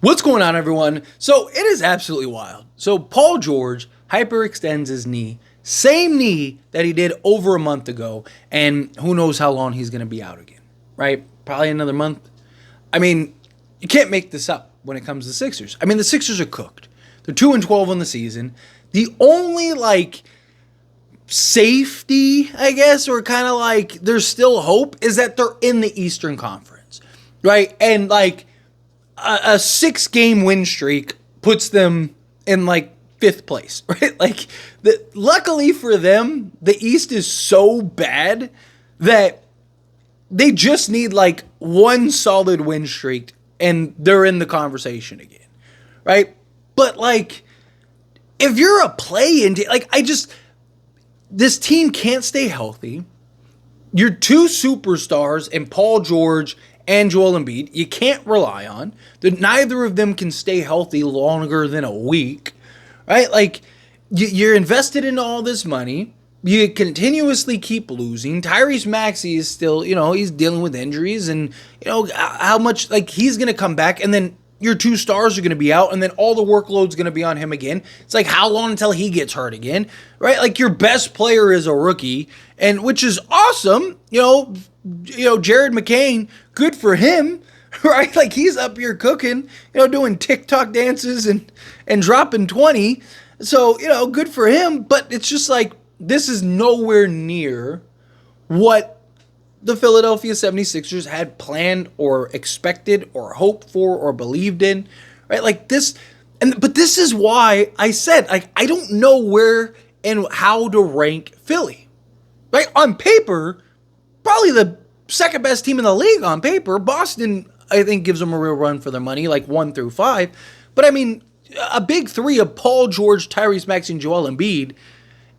What's going on, everyone? So it is absolutely wild. So Paul George hyperextends his knee, same knee that he did over a month ago, and who knows how long he's going to be out again, right? Probably another month. I mean, you can't make this up when it comes to Sixers. I mean, the Sixers are cooked. They're 2-12 on the season. The only safety, I guess, or kind of there's still hope is that they're in the Eastern Conference, right? And a 6-game win streak puts them in fifth place, right? Luckily for them, the East is so bad that they just need one solid win streak and they're in the conversation again, right? But if you're a play-in team, this team can't stay healthy. Your two superstars and Paul George and Joel Embiid, you can't rely on. Neither of them can stay healthy longer than a week, right? You're invested in all this money. You continuously keep losing. Tyrese Maxey is still, he's dealing with injuries, and how much he's going to come back, and then your two stars are going to be out, and then all the workload's going to be on him again. It's how long until he gets hurt again, right? Your best player is a rookie, and which is awesome. Jared McCain, good for him, right? He's up here cooking, doing TikTok dances and dropping 20. So, good for him, but it's just this is nowhere near what the Philadelphia 76ers had planned or expected or hoped for or believed in, right? But this is why I said, I don't know where and how to rank Philly, right? On paper, probably the second best team in the league on paper. Boston, I think, gives them a real run for their money, 1 through 5. But I mean, a big three of Paul George, Tyrese Maxey, and Joel Embiid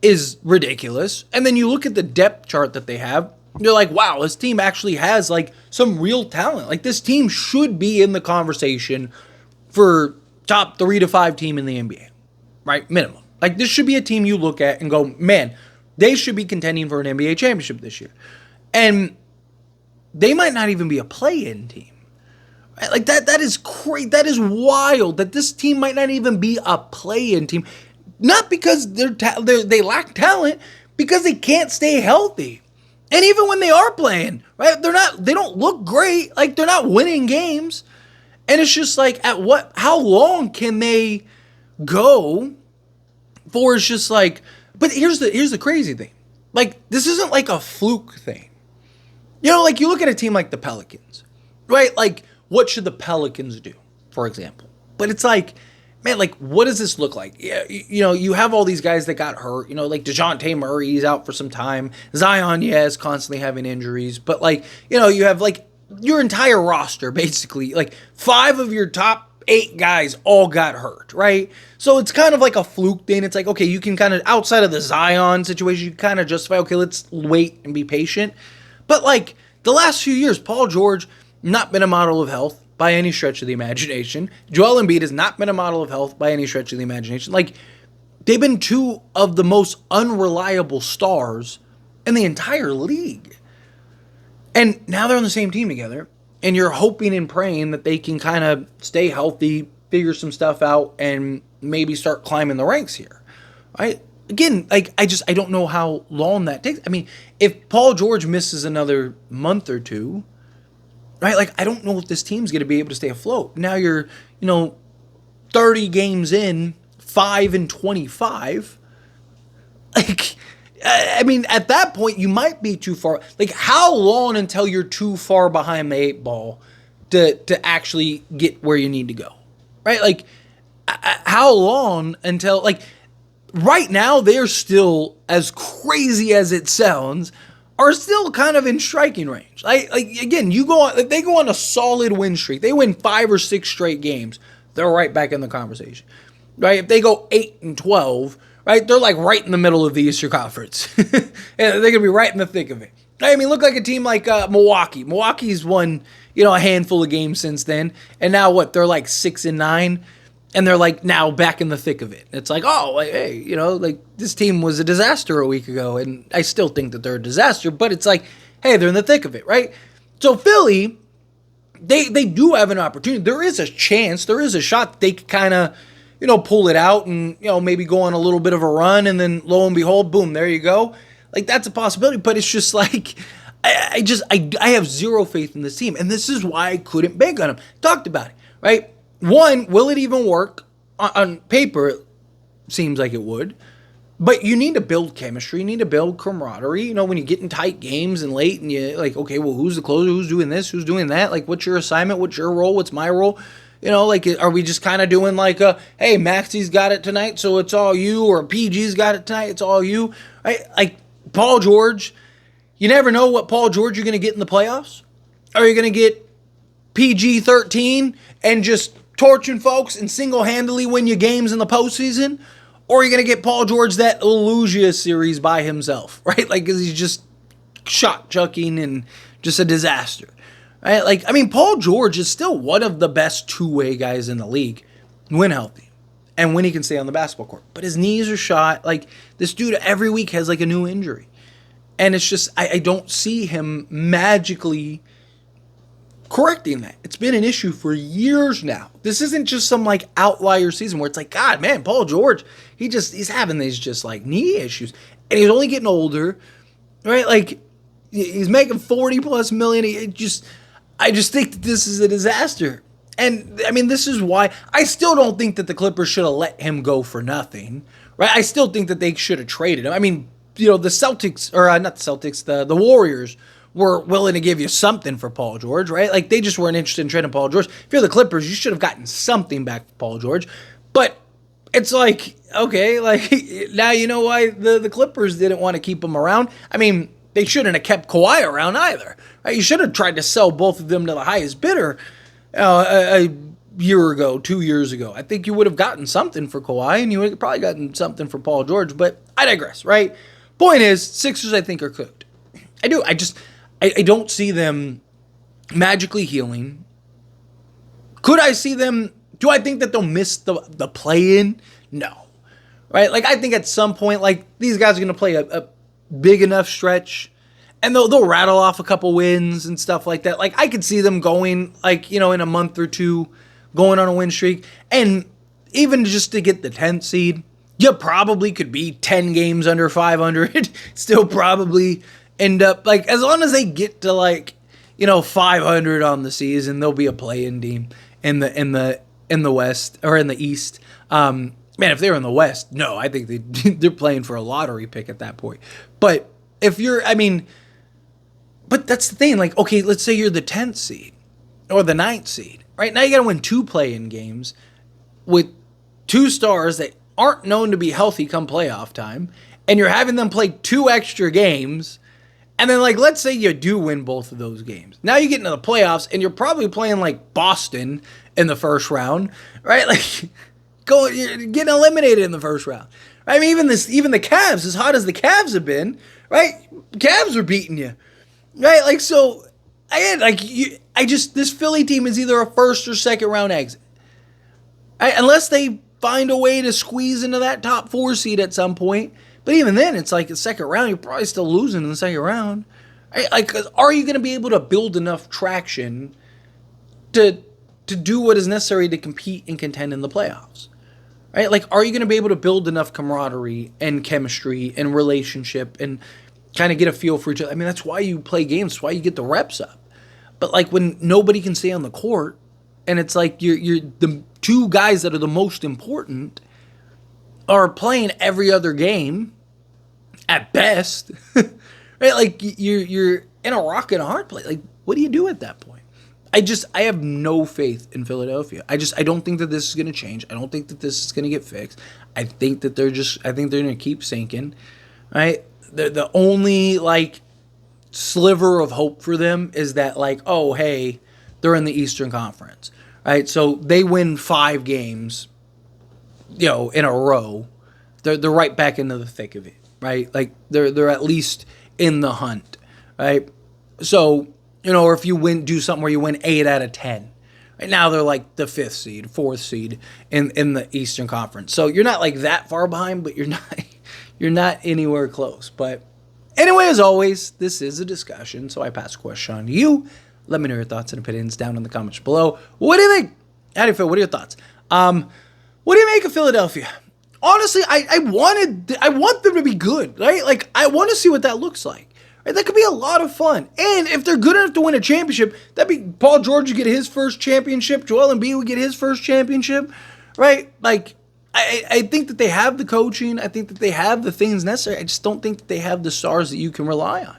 is ridiculous. And then you look at the depth chart that they have, you're wow, this team actually has some real talent. This team should be in the conversation for top 3 to 5 team in the NBA, right? Minimum. This should be a team you look at and go, man, they should be contending for an NBA championship this year. And they might not even be a play-in team. Right? That is crazy. That is wild that this team might not even be a play-in team. Not because they lack talent, because they can't stay healthy. And even when they are playing, right, they don't look great. They're not winning games. And it's just how long can they go for? It's just but here's the crazy thing. This isn't a fluke thing. You look at a team like the Pelicans, right? What should the Pelicans do, for example? But it's man, what does this look like? Yeah, you have all these guys that got hurt. DeJounte Murray, he's out for some time. Zion, is constantly having injuries. But, you have, your entire roster, basically. 5 of your top 8 guys all got hurt, right? So it's kind of a fluke thing. It's okay, you can kind of, outside of the Zion situation, you kind of justify, okay, let's wait and be patient. But, the last few years, Paul George, not been a model of health by any stretch of the imagination. Joel Embiid has not been a model of health by any stretch of the imagination. They've been 2 of the most unreliable stars in the entire league. And now they're on the same team together, and you're hoping and praying that they can kind of stay healthy, figure some stuff out, and maybe start climbing the ranks here. Right? Again, I don't know how long that takes. I mean, if Paul George misses another month or two, right? I don't know if this team's going to be able to stay afloat. Now you're, 30 games in, 5-25. I mean, at that point, you might be too far. How long until you're too far behind the 8 ball to actually get where you need to go? Right? How long until, right now, they're still, as crazy as it sounds, are still kind of in striking range. Again, if they go on a solid win streak, they win 5 or 6 straight games, they're right back in the conversation, right? If they go 8-12, right, they're right in the middle of the Eastern Conference. And they're going to be right in the thick of it. I mean, look like a team like Milwaukee. Milwaukee's won, a handful of games since then. And now what? They're 6-9. And they're now back in the thick of it. It's hey, this team was a disaster a week ago. And I still think that they're a disaster. But it's hey, they're in the thick of it, right? So Philly, they do have an opportunity. There is a chance, there is a shot that they could kind of, pull it out and, maybe go on a little bit of a run, and then lo and behold, boom, there you go. Like, that's a possibility, but it's just like, I have zero faith in this team, and this is why I couldn't bank on them. Talked about it, right? One, will it even work? On paper, it seems like it would. But you need to build chemistry. You need to build camaraderie. When you get in tight games and late and you like, okay, well, who's the closer? Who's doing this? Who's doing that? Like, what's your assignment? What's your role? What's my role? Are we just kind of doing like hey, Maxie's got it tonight, so it's all you, or PG's got it tonight, it's all you, right? Like, Paul George, you never know what Paul George you're going to get in the playoffs. Are you going to get PG-13 and just torching folks and single-handedly win you games in the postseason? Or are you going to get Paul George that will lose you a series by himself, right? Like, because he's just shot chucking and just a disaster, right? Like, I mean, Paul George is still one of the best two-way guys in the league when healthy and when he can stay on the basketball court. But his knees are shot. Like, this dude every week has like a new injury. And it's just, I don't see him magically correcting that. It's been an issue for years now. This isn't just some like outlier season where it's like, God, man, Paul George, he's having these just like knee issues, and he's only getting older, right? Like, he's making 40 plus million. I just think that this is a disaster. And I mean, this is why I still don't think that the Clippers should have let him go for nothing, right? I still think that they should have traded him. I mean, the Celtics, or not the Celtics, the Warriors were willing to give you something for Paul George, right? Like, they just weren't interested in trading Paul George. If you're the Clippers, you should have gotten something back for Paul George. But it's like, okay, like, now you know why the Clippers didn't want to keep him around. I mean, they shouldn't have kept Kawhi around either, right? You should have tried to sell both of them to the highest bidder a year ago, 2 years ago. I think you would have gotten something for Kawhi, and you would have probably gotten something for Paul George, but I digress, right? Point is, Sixers, I think, are cooked. I do. I don't see them magically healing. Could I see them? Do I think that they'll miss the play-in? No. Right? Like, I think at some point, like, these guys are going to play a big enough stretch, and they'll rattle off a couple wins and stuff like that. Like, I could see them going, like, in a month or two, going on a win streak. And even just to get the 10th seed, you probably could be 10 games under 500. Still probably end up, like, as long as they get to, like, 500 on the season, they'll be a play-in team in the West or in the East. Man, if they were in the West, no, I think they're playing for a lottery pick at that point. But if you're, but that's the thing. Like, okay, let's say you're the 10th seed or the 9th seed, right? Now you got to win 2 play-in games with 2 stars that aren't known to be healthy come playoff time, and you're having them play 2 extra games. And then, like, let's say you do win both of those games. Now you get into the playoffs, and you're probably playing, like, Boston in the first round, right? Like, you're getting eliminated in the first round. I mean, even the Cavs, as hot as the Cavs have been, right? Cavs are beating you, right? Like, so, this Philly team is either a first or second round exit. Right? Unless they find a way to squeeze into that top 4 seed at some point. But even then, it's like the second round, you're probably still losing in the second round. Right? Like, are you going to be able to build enough traction to do what is necessary to compete and contend in the playoffs? Right? Like, are you going to be able to build enough camaraderie and chemistry and relationship and kind of get a feel for each other? I mean, that's why you play games. That's why you get the reps up. But, like, when nobody can stay on the court, and it's like you're the 2 guys that are the most important are playing every other game at best, right? Like, you're in a rock and a hard place. Like, what do you do at that point? I have no faith in Philadelphia. I don't think that this is going to change. I don't think that this is going to get fixed. I think they're going to keep sinking, right? The only, like, sliver of hope for them is that, like, oh, hey, they're in the Eastern Conference, right? So they win 5 games, in a row. They're right back into the thick of it, right? Like, they're at least in the hunt, right? So, or if you do something where you win 8 out of 10. Right now they're like the 5th seed, 4th seed in the Eastern Conference. So you're not like that far behind, but you're not anywhere close. But anyway, as always, this is a discussion, so I pass the question on to you. Let me know your thoughts and opinions down in the comments below. What do you think? How do you feel? What are your thoughts? What do you make of Philadelphia? Honestly, I want them to be good, right? Like, I want to see what that looks like. Right? That could be a lot of fun. And if they're good enough to win a championship, that'd be Paul George would get his first championship. Joel Embiid would get his first championship, right? Like, I think that they have the coaching. I think that they have the things necessary. I just don't think that they have the stars that you can rely on.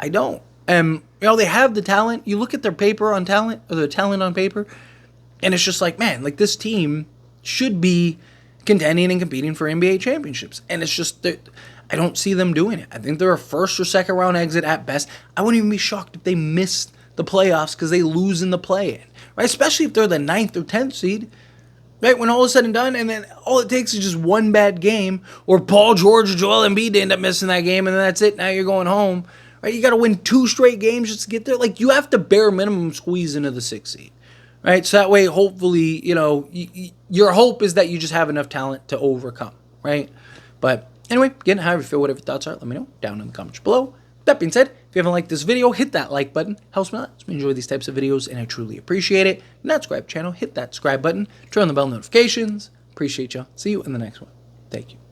I don't. They have the talent. You look at their paper on talent, or their talent on paper, and it's just like, man, like this team should be contending and competing for NBA championships. And it's just that I don't see them doing it. I think they're a first or second round exit at best. I wouldn't even be shocked if they missed the playoffs because they lose in the play-in, right? Especially if they're the 9th or 10th seed. Right, when all is said and done, and then all it takes is just one bad game, or Paul George or Joel Embiid end up missing that game, and then that's it. Now you're going home. Right, you got to win 2 straight games just to get there. Like, you have to bare minimum squeeze into the 6th seed. Right, so that way, hopefully, your hope is that you just have enough talent to overcome. Right, but anyway, again, however you feel, whatever your thoughts are, let me know down in the comments below. That being said, if you haven't liked this video, hit that like button. Helps me a lot. Helps me enjoy these types of videos, and I truly appreciate it. Not subscribe to the channel, hit that subscribe button. Turn on the bell notifications. Appreciate y'all. See you in the next one. Thank you.